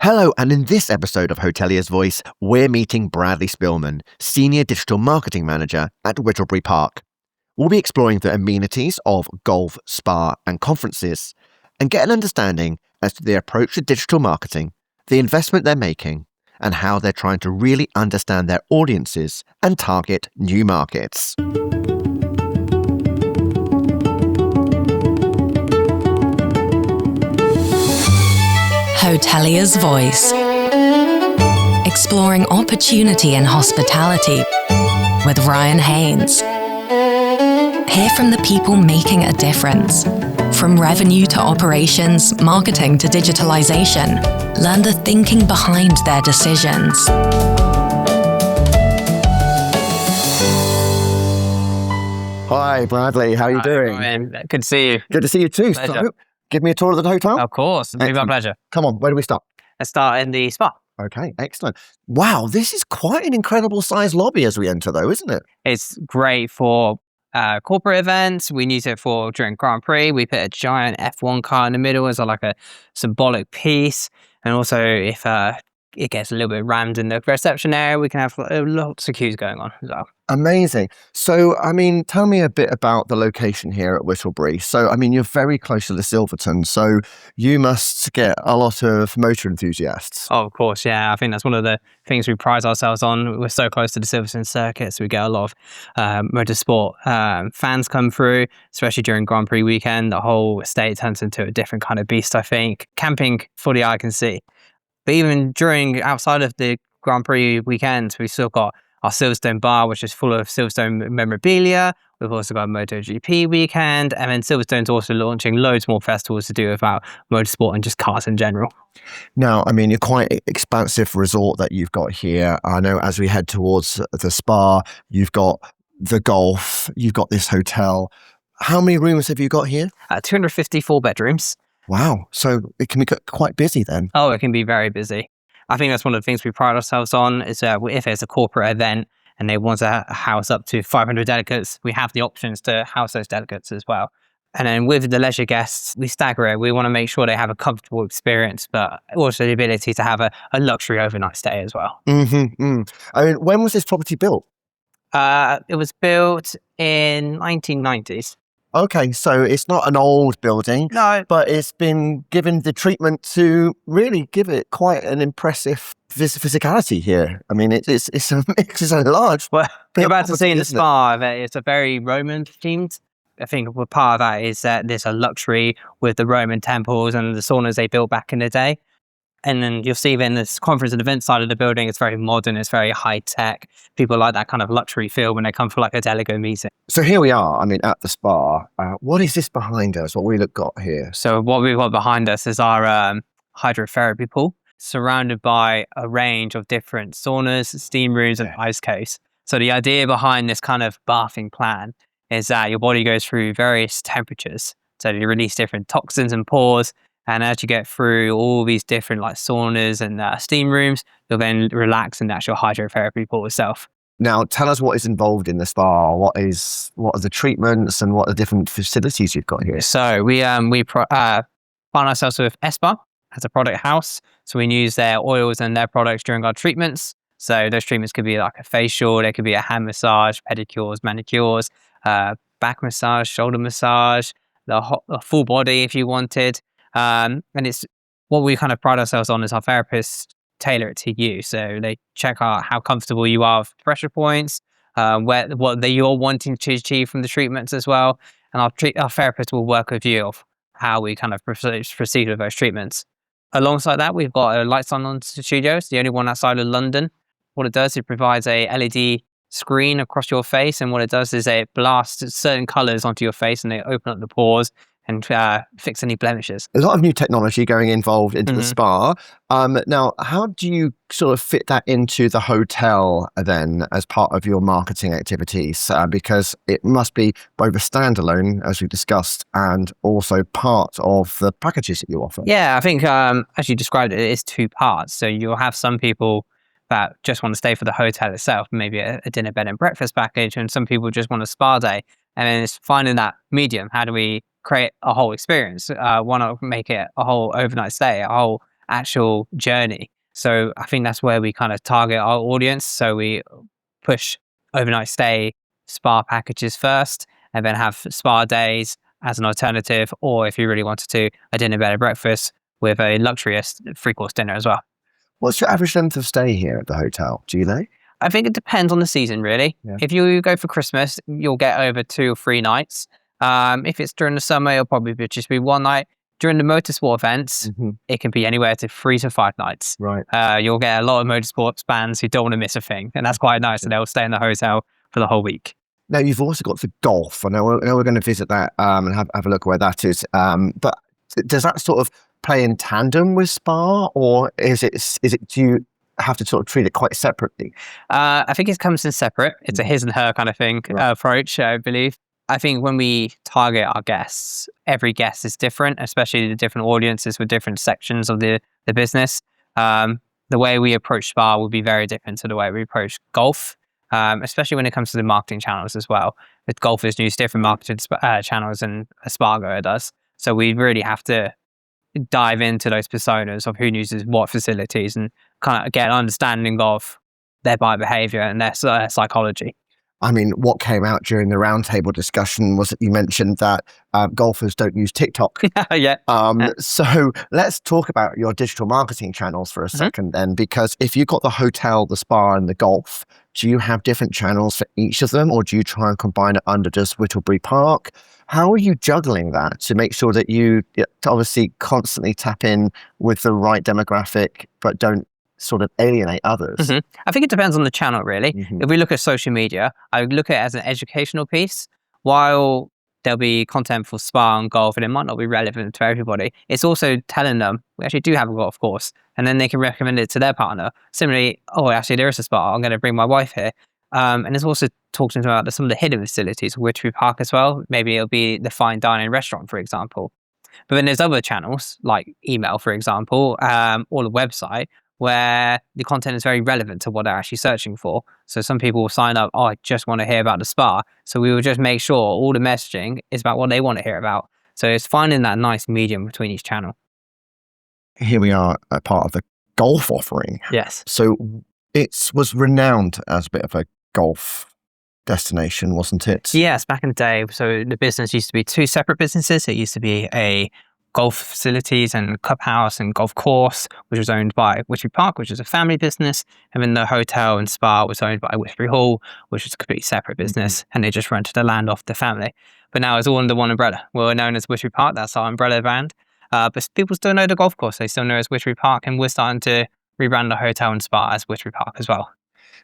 Hello, and in this episode of Hotelier's Voice, we're meeting Bradley Spillman, Senior Digital Marketing Manager at Whittlebury Park. We'll be exploring the amenities of golf, spa, and conferences, and get an understanding as to their approach to digital marketing, the investment they're making, and how they're trying to really understand their audiences and target new markets. Hotelier's Voice. Exploring opportunity in hospitality with Ryan Haynes. Hear from the people making a difference. From revenue to operations, marketing to digitalization. Learn the thinking behind their decisions. Hi, Bradley. How are you doing? Ryan. Good to see you. Good to see you too. Pleasure. So, give me a tour of the hotel. Of course. It'll be my Excellent. pleasure. Come on, where do we start? Let's start in the spa. Okay, excellent. Wow, this is quite an incredible sized lobby as we enter though, isn't it? It's great for corporate events. We use it for during Grand Prix. We put a giant F1 car in the middle as a symbolic piece. And also if it gets a little bit rammed in the reception area, we can have lots of queues going on as well. Amazing. So, tell me a bit about the location here at Whittlebury. So, you're very close to the Silverton, so you must get a lot of motor enthusiasts. Oh, of course, yeah. I think that's one of the things we pride ourselves on. We're so close to the Silverton circuit, so we get a lot of motorsport fans come through, especially during Grand Prix weekend. The whole estate turns into a different kind of beast, I think. Camping for the eye can see. But even outside of the Grand Prix weekend, we've still got our Silverstone bar, which is full of Silverstone memorabilia. We've also got MotoGP weekend, and then Silverstone's also launching loads more festivals to do about motorsport and just cars in general. Now, you're quite an expansive resort that you've got here. I know as we head towards the spa, you've got the golf, you've got this hotel. How many rooms have you got here? 254 bedrooms. Wow. So it can be quite busy then. Oh, it can be very busy. I think that's one of the things we pride ourselves on is if it's a corporate event and they want to house up to 500 delegates, we have the options to house those delegates as well. And then with the leisure guests, we stagger it. We want to make sure they have a comfortable experience, but also the ability to have a luxury overnight stay as well. When was this property built? It was built in 1990s. Okay, so it's not an old building, No, but it's been given the treatment to really give it quite an impressive physicality here. It's a mix, it's a large. well, you're about to see in the isn't it? spa that it's a very Roman themed. I think part of that is that there's a luxury with the Roman temples and the saunas they built back in the day. And then you'll see then this conference and event side of the building, it's very modern, it's very high tech. People like that kind of luxury feel when they come for a delegate meeting. So here we are, at the spa. What is this behind us? What we got here? So what we've got behind us is our hydrotherapy pool, surrounded by a range of different saunas, steam rooms, and ice caves. So the idea behind this kind of bathing plan is that your body goes through various temperatures. So you release different toxins and pores. And as you get through all these different saunas and steam rooms, you'll then relax in the actual hydrotherapy pool itself. Now, tell us what is involved in the spa. What are the treatments and what are the different facilities you've got here? So we partner ourselves with Espa as a product house. So we use their oils and their products during our treatments. So those treatments could be like a facial, there could be a hand massage, pedicures, manicures, back massage, shoulder massage, the full body if you wanted. And it's what we kind of pride ourselves on is our therapists tailor it to you. So they check out how comfortable you are with pressure points, what you're wanting to achieve from the treatments as well. And our therapist will work with you of how we kind of proceed with those treatments. Alongside that, we've got a lights on studio. It's the only one outside of London. What it does, it provides a LED screen across your face. And what it does is it blasts certain colors onto your face and they open up the pores and fix any blemishes. A lot of new technology involved into the spa. Now, how do you sort of fit that into the hotel then as part of your marketing activities? Because it must be both a standalone, as we discussed, and also part of the packages that you offer. Yeah, I think as you described it, it is two parts. So you'll have some people that just want to stay for the hotel itself, maybe a dinner, bed and breakfast package, and some people just want a spa day. And then it's finding that medium. How do we create a whole experience? Want to make it a whole overnight stay, a whole actual journey. So I think that's where we kind of target our audience. So we push overnight stay spa packages first, and then have spa days as an alternative, or if you really wanted to, a dinner, bed, and breakfast with a luxurious 3-course dinner as well. What's your average length of stay here at the hotel? Do you know? I think it depends on the season, really. Yeah. If you go for Christmas, you'll get over 2 or 3 nights. If it's during the summer, it'll probably just be 1 night. During the motorsport events, it can be anywhere to 3 to 5 nights. Right. You'll get a lot of motorsports fans who don't want to miss a thing, and that's quite nice. And they'll stay in the hotel for the whole week. Now, you've also got the golf. I know we're going to visit that and have a look where that is. But does that sort of play in tandem with spa, or is it? Do you have to sort of treat it quite separately? I think it comes in separate. It's a his and her kind of thing approach, I believe. I think when we target our guests, every guest is different, especially the different audiences with different sections of the business. The way we approach spa will be very different to the way we approach golf, especially when it comes to the marketing channels as well. With golfers use different marketing channels than a spa goer does. So we really have to dive into those personas of who uses what facilities and kind of get an understanding of their buyer behavior and their psychology. I mean, what came out during the roundtable discussion was that you mentioned that golfers don't use TikTok. Yeah. So let's talk about your digital marketing channels for a second then, because if you've got the hotel, the spa and the golf, do you have different channels for each of them, or do you try and combine it under just Whittlebury Park? How are you juggling that to make sure that you obviously constantly tap in with the right demographic, but don't sort of alienate others? I think it depends on the channel, really. If we look at social media, I look at it as an educational piece. While there'll be content for spa and golf, and it might not be relevant to everybody, it's also telling them we actually do have a golf course, and then they can recommend it to their partner. Similarly, oh, actually there is a spa, I'm going to bring my wife here. And it's also talking about some of the hidden facilities, Whittlebury Park as well. Maybe it'll be the fine dining restaurant, for example. But then there's other channels like email, for example, or the website, where the content is very relevant to what they're actually searching for. So some people will sign up, oh, I just want to hear about the spa. So we will just make sure all the messaging is about what they want to hear about. So it's finding that nice medium between each channel. Here we are, a part of the golf offering. Yes. So it was renowned as a bit of a golf destination, wasn't it? Yes, back in the day. So the business used to be 2 separate businesses. It used to be a golf facilities and clubhouse and golf course, which was owned by Whittlebury Park, which is a family business. And then the hotel and spa was owned by Whittlebury Hall, which is a completely separate business. And they just rented the land off the family. But now it's all under one umbrella. We're known as Whittlebury Park. That's our umbrella brand. But people still know the golf course. They still know as Whittlebury Park. And we're starting to rebrand the hotel and spa as Whittlebury Park as well.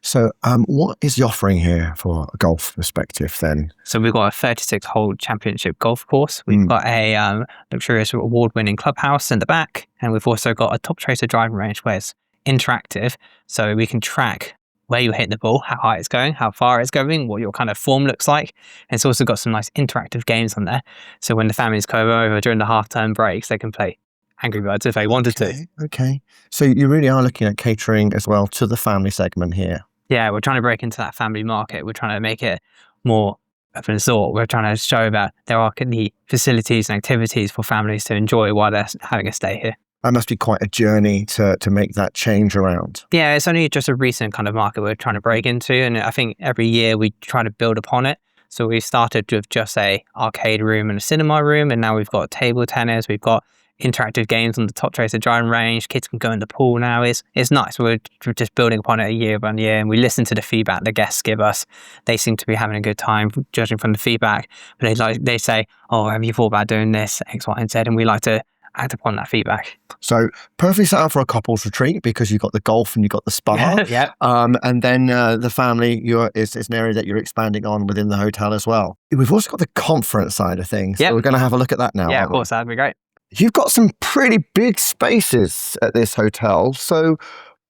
So what is the offering here for a golf perspective then? So we've got a 36-hole championship golf course. We've got a luxurious award-winning clubhouse in the back. And we've also got a top tracer driving range where it's interactive. So we can track where you hit the ball, how high it's going, how far it's going, what your kind of form looks like. And it's also got some nice interactive games on there. So when the families come over during the half-term breaks, they can play Angry Birds if they wanted to. Okay. So you really are looking at catering as well to the family segment here. Yeah, we're trying to break into that family market. We're trying to make it more of a resort. We're trying to show that there are the facilities and activities for families to enjoy while they're having a stay here. That must be quite a journey to make that change around. Yeah, it's only just a recent kind of market we're trying to break into. And I think every year we try to build upon it. So we started with just a arcade room and a cinema room. And now we've got table tennis. We've got interactive games on the top tracer driving range. Kids can go in the pool now. It's nice. We're just building upon it year by year, and we listen to the feedback the guests give us. They seem to be having a good time, judging from the feedback. But they say, "Oh, have you thought about doing this X, Y, and Z?" And we like to act upon that feedback. So perfectly set up for a couples retreat because you've got the golf and you've got the spa. Yeah. And then the family is an area that you're expanding on within the hotel as well. We've also got the conference side of things. Yep. So we're going to have a look at that now. Yeah, of course, that'd be great. You've got some pretty big spaces at this hotel. So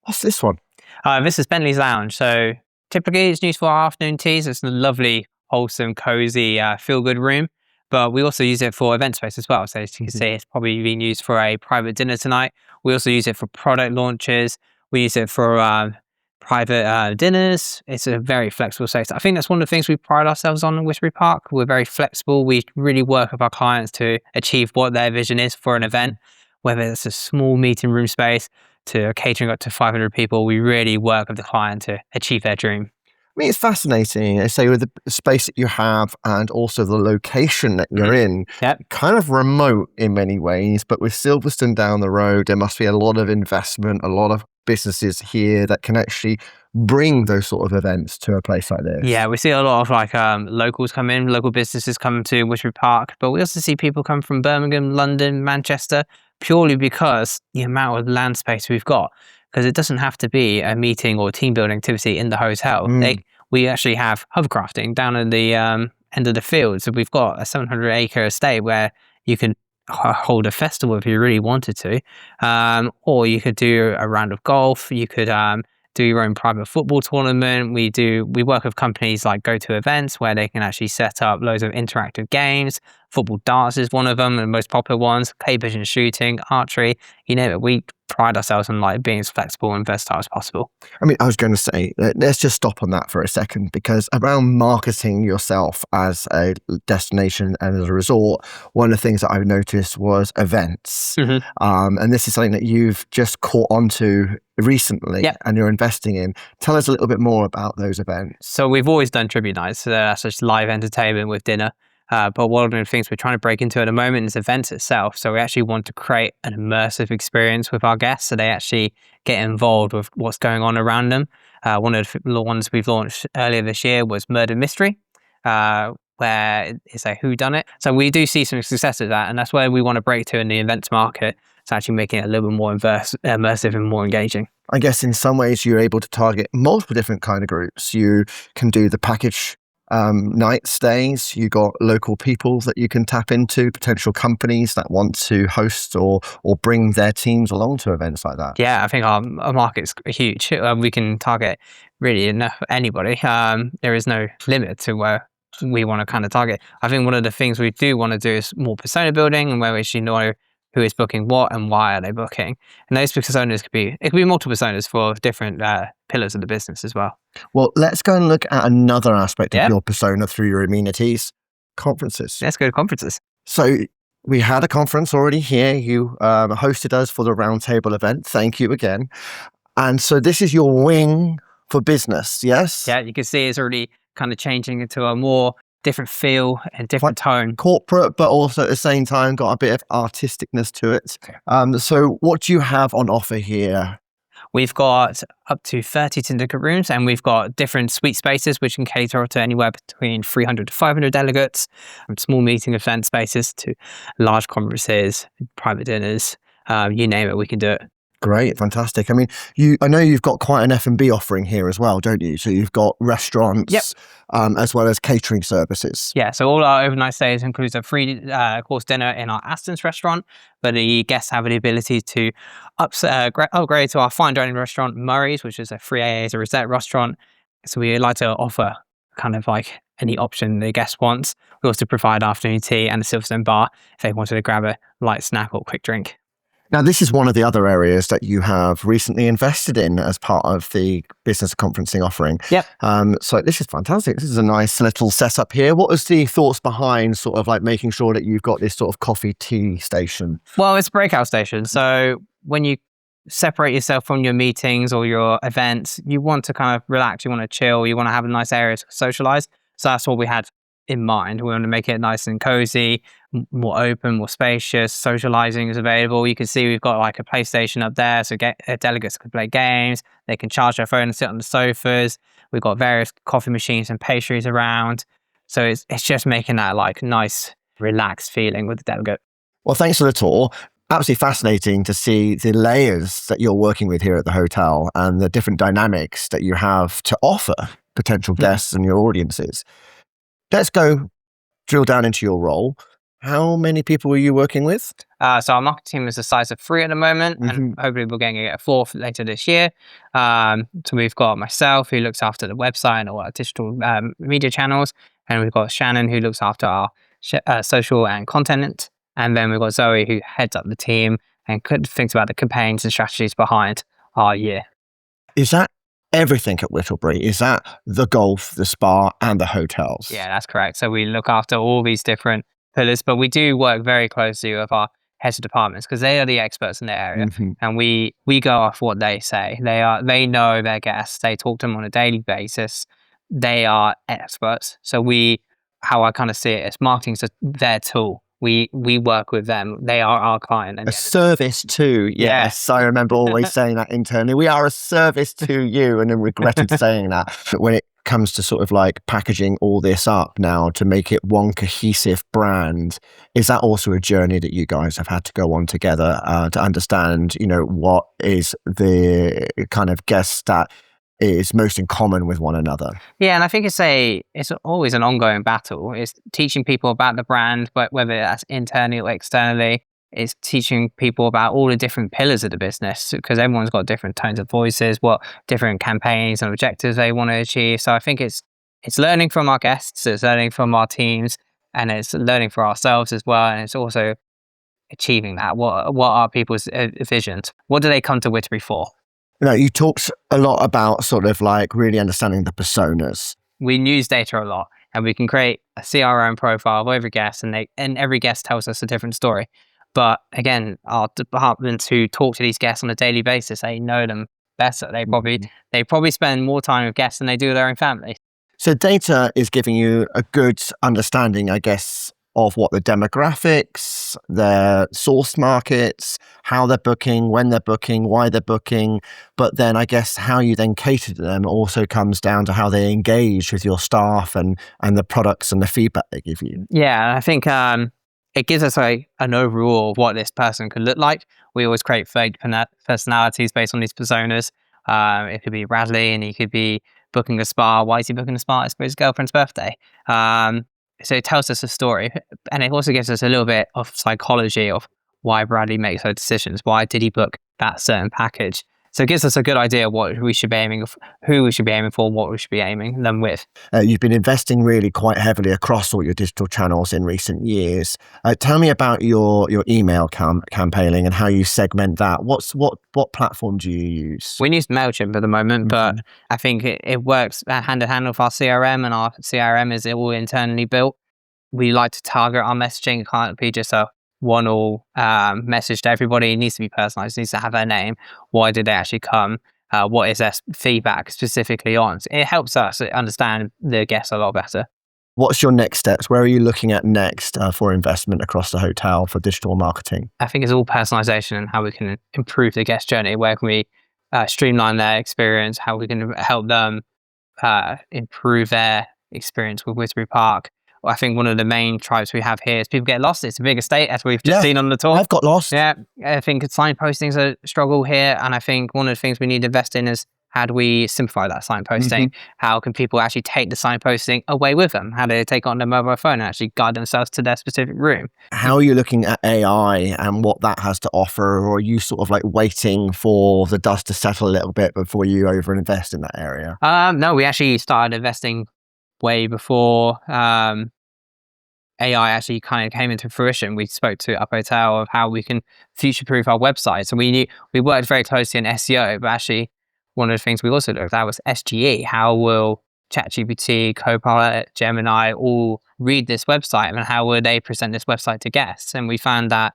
what's this one? This is Bentley's Lounge. So typically it's used for our afternoon teas. It's a lovely, wholesome, cozy, feel-good room. But we also use it for event space as well. So as you can see, it's probably being used for a private dinner tonight. We also use it for product launches. We use it for private dinners. It's a very flexible space. I think that's one of the things we pride ourselves on in Whittlebury Park. We're very flexible. We really work with our clients to achieve what their vision is for an event. whether it's a small meeting room space to catering up to 500 people. We really work with the client to achieve their dream. I mean, it's fascinating. I say with the space that you have and also the location that you're in, Yep. kind of remote in many ways, but with Silverstone down the road, there must be a lot of investment, a lot of businesses here that can actually bring those sort of events to a place like this. Yeah, we see a lot of like locals come in, local businesses come to Whittlebury Park, but we also see people come from Birmingham, London, Manchester, purely because the amount of land space we've got. Because it doesn't have to be a meeting or team building activity in the hotel. We actually have hovercrafting down at the end of the field. So we've got a 700-acre estate where you can hold a festival if you really wanted to, or you could do a round of golf. You could do your own private football tournament. We work with companies like Go To Events where they can actually set up loads of interactive games. Football darts is one of them, the most popular ones. Clay pigeon shooting, archery, you name it. We pride ourselves on like being as flexible and versatile as possible. I mean, I was going to say, let's just stop on that for a second, because around marketing yourself as a destination and as a resort, one of the things that I've noticed was events. And this is something that you've just caught onto recently and you're investing in. Tell us a little bit more about those events. So we've always done tribute nights. So that's just live entertainment with dinner. But one of the things we're trying to break into at the moment is events itself. So we actually want to create an immersive experience with our guests so they actually get involved with what's going on around them. One of the ones we've launched earlier this year was Murder Mystery, where it's a whodunit. So we do see some success with that, and that's where we want to break to in the events market. It's actually making it a little bit more immersive and more engaging. I guess in some ways you're able to target multiple different kind of groups. You can do the package night stays. You got local people that you can tap into, potential companies that want to host or bring their teams along to events like that. Yeah, I think our market's huge. We can target really anybody. There is no limit to where we want to kind of target. I think one of the things we do want to do is more persona building, and where we actually know who is booking what and why are they booking. And those personas could be multiple personas for different pillars of the business as well. Well, let's go and look at another aspect of your persona through your amenities: conferences. Let's go to conferences. So we had a conference already here. You hosted us for the roundtable event. Thank you again. And so this is your wing for business, yes? Yeah, you can see it's already kind of changing into a more different feel and different tone. Corporate, but also at the same time got a bit of artisticness to it. So what do you have on offer here? We've got up to 30 syndicate rooms, and we've got different suite spaces which can cater to anywhere between 300 to 500 delegates, from small meeting event spaces to large conferences, private dinners, you name it, we can do it. Great, fantastic. I mean, I know you've got quite an F&B offering here as well, don't you? So you've got restaurants as well as catering services. Yeah, so all our overnight stays includes a free course dinner in our Aston's restaurant, but the guests have the ability to upgrade to our fine dining restaurant, Murray's, which is a free AA as a Rosette restaurant. So we like to offer kind of like any option the guest wants. We also provide afternoon tea and a Silverstone bar if they wanted to grab a light snack or quick drink. Now, this is one of the other areas that you have recently invested in as part of the business conferencing offering. Yep. So this is fantastic. This is a nice little setup here. What was the thoughts behind sort of like making sure that you've got this sort of coffee tea station? Well, it's a breakout station. So when you separate yourself from your meetings or your events, you want to kind of relax, you want to chill, you want to have a nice area to socialize. So that's what we had in mind. We want to make it nice and cozy, more open, more spacious. Socializing is available. You can see we've got like a PlayStation up there, so delegates can play games. They can charge their phone and sit on the sofas. We've got various coffee machines and pastries around. So it's just making that like nice, relaxed feeling with the delegate. Well, thanks for the tour. Absolutely fascinating to see the layers that you're working with here at the hotel and the different dynamics that you have to offer potential guests and your audiences. Let's go drill down into your role. How many people are you working with? So our marketing team is the size of 3 at the moment, and hopefully we're going to get a 4th later this year. So we've got myself, who looks after the website and all our digital media channels, and we've got Shannon, who looks after our social and content, and then we've got Zoe, who heads up the team and thinks about the campaigns and strategies behind our year. Is that everything at Whittlebury? Is that the golf, the spa, and the hotels? Yeah, that's correct. So we look after all these different pillars, but we do work very closely with our heads of departments because they are the experts in their area, Mhm. and we go off what they say. They know their guests. They talk to them on a daily basis. They are experts. So how I kind of see it is marketing's their tool. We work with them. They are our client. A service to, Yeah. yes. I remember always saying that internally. We are a service to you, and then regretted saying that. But when it comes to sort of like packaging all this up now to make it one cohesive brand, is that also a journey that you guys have had to go on together to understand, what is the kind of guest that is most in common with one another? Yeah, and I think it's always an ongoing battle. It's teaching people about the brand, but whether that's internally or externally, it's teaching people about all the different pillars of the business because everyone's got different tones of voices, what different campaigns and objectives they want to achieve. So I think it's learning from our guests, it's learning from our teams, and it's learning for ourselves as well. And it's also achieving that. What are people's visions? What do they come to Whittlebury for? You talked a lot about sort of like really understanding the personas. We use data a lot, and we can create a CRM profile of every guest, and every guest tells us a different story. But again, our departments who talk to these guests on a daily basis, they know them better. They probably spend more time with guests than they do with their own family. So data is giving you a good understanding, I guess, of what the demographics, their source markets, how they're booking, when they're booking, why they're booking. But then I guess how you then cater to them also comes down to how they engage with your staff and the products and the feedback they give you. Yeah, I think it gives us an overall of what this person could look like. We always create fake personalities based on these personas. It could be Bradley, and he could be booking a spa. Why is he booking a spa? It's for his girlfriend's birthday. So it tells us a story, and it also gives us a little bit of psychology of why Bradley makes those decisions. Why did he book that certain package? So it gives us a good idea of what we should be aiming, who we should be aiming for, what we should be aiming them with. You've been investing really quite heavily across all your digital channels in recent years. Tell me about your email campaigning and how you segment that. What platform do you use? We use MailChimp at the moment, but I think it works hand in hand with our CRM, and our CRM is all internally built. We like to target our messaging. It can't be just a one-all message to everybody. It needs to be personalized. It needs to have their name. Why did they actually come? What is their feedback specifically on? So it helps us understand the guests a lot better. What's your next steps? Where are you looking at next for investment across the hotel for digital marketing? I think it's all personalization and how we can improve the guest journey. Where can we streamline their experience? How we can help them improve their experience with Whittlebury Park. I think one of the main tribes we have here is people get lost. It's a big estate, as we've just seen on the tour. I've got lost. Yeah, I think signposting's a struggle here, and I think one of the things we need to invest in is how do we simplify that signposting? How can people actually take the signposting away with them? How do they take it on their mobile phone and actually guide themselves to their specific room? How are you looking at AI and what that has to offer, or are you sort of like waiting for the dust to settle a little bit before you overinvest in that area? No, we actually started investing way before AI actually kind of came into fruition. We spoke to Up Hotel of how we can future-proof our website. So we worked very closely in SEO, but actually one of the things we also looked at was SGE. How will ChatGPT, Copilot, Gemini all read this website, and how will they present this website to guests? And we found that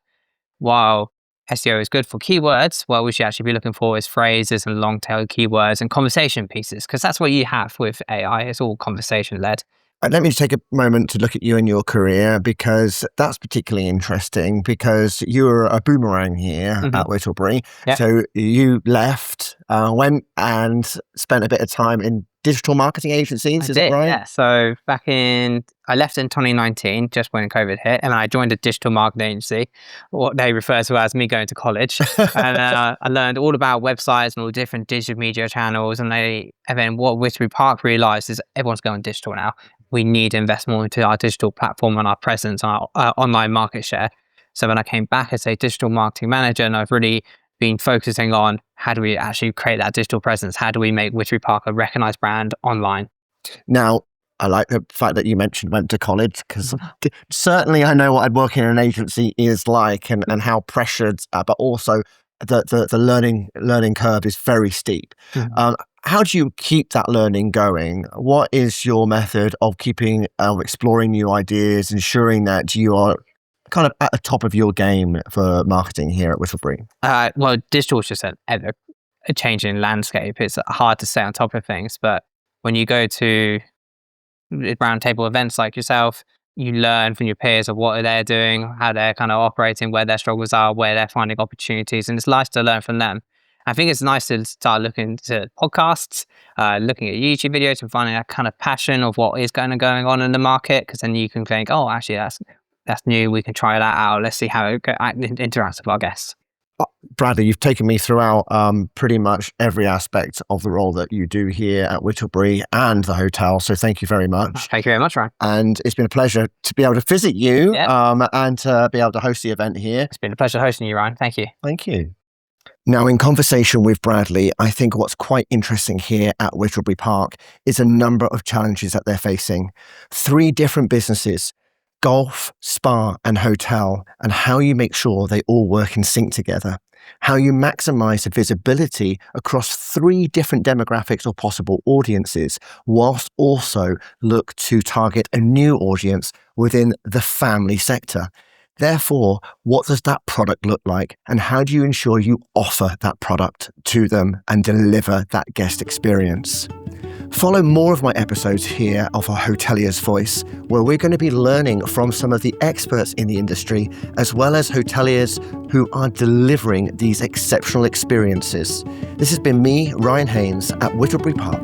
while SEO is good for keywords, what we should actually be looking for is phrases and long-tail keywords and conversation pieces, because that's what you have with AI. It's all conversation-led. Let me just take a moment to look at you and your career, because that's particularly interesting, because you were a boomerang here at Whittlebury. Yeah. So you left, went and spent a bit of time in digital marketing agencies, is that right? Yeah. So I left in 2019, just when COVID hit, and I joined a digital marketing agency, what they refer to as me going to college. And I learned all about websites and all the different digital media channels. And then what Whittlebury Park realized is everyone's going digital now. We need to invest more into our digital platform and our presence, our online market share. So when I came back as a digital marketing manager, and I've really been focusing on how do we actually create that digital presence? How do we make Whittlebury Park a recognized brand online? Now, I like the fact that you mentioned went to college, because certainly I know what working in an agency is like, and how pressured, but also the learning curve is very steep. How do you keep that learning going? What is your method of exploring new ideas, ensuring that you are kind of at the top of your game for marketing here at Whittlebury? Well, digital is just a changing landscape. It's hard to stay on top of things, but when you go to roundtable events like yourself, you learn from your peers of what they're doing, how they're kind of operating, where their struggles are, where they're finding opportunities, and it's nice to learn from them. I think it's nice to start looking to podcasts, looking at YouTube videos and finding that kind of passion of what is going on in the market, because then you can think, oh, actually, that's new. We can try that out. Let's see how it interacts with our guests. Bradley, you've taken me throughout pretty much every aspect of the role that you do here at Whittlebury and the hotel. So thank you very much. Thank you very much, Ryan. And it's been a pleasure to be able to visit you and to be able to host the event here. It's been a pleasure hosting you, Ryan. Thank you. Thank you. Now, in conversation with Bradley, I think what's quite interesting here at Whittlebury Park is a number of challenges that they're facing. 3 different businesses, golf, spa, and hotel, and how you make sure they all work in sync together. How you maximize the visibility across 3 different demographics or possible audiences, whilst also look to target a new audience within the family sector. Therefore, what does that product look like, and how do you ensure you offer that product to them and deliver that guest experience? Follow more of my episodes here of A Hotelier's Voice, where we're going to be learning from some of the experts in the industry, as well as hoteliers who are delivering these exceptional experiences. This has been me, Ryan Haynes, at Whittlebury Park.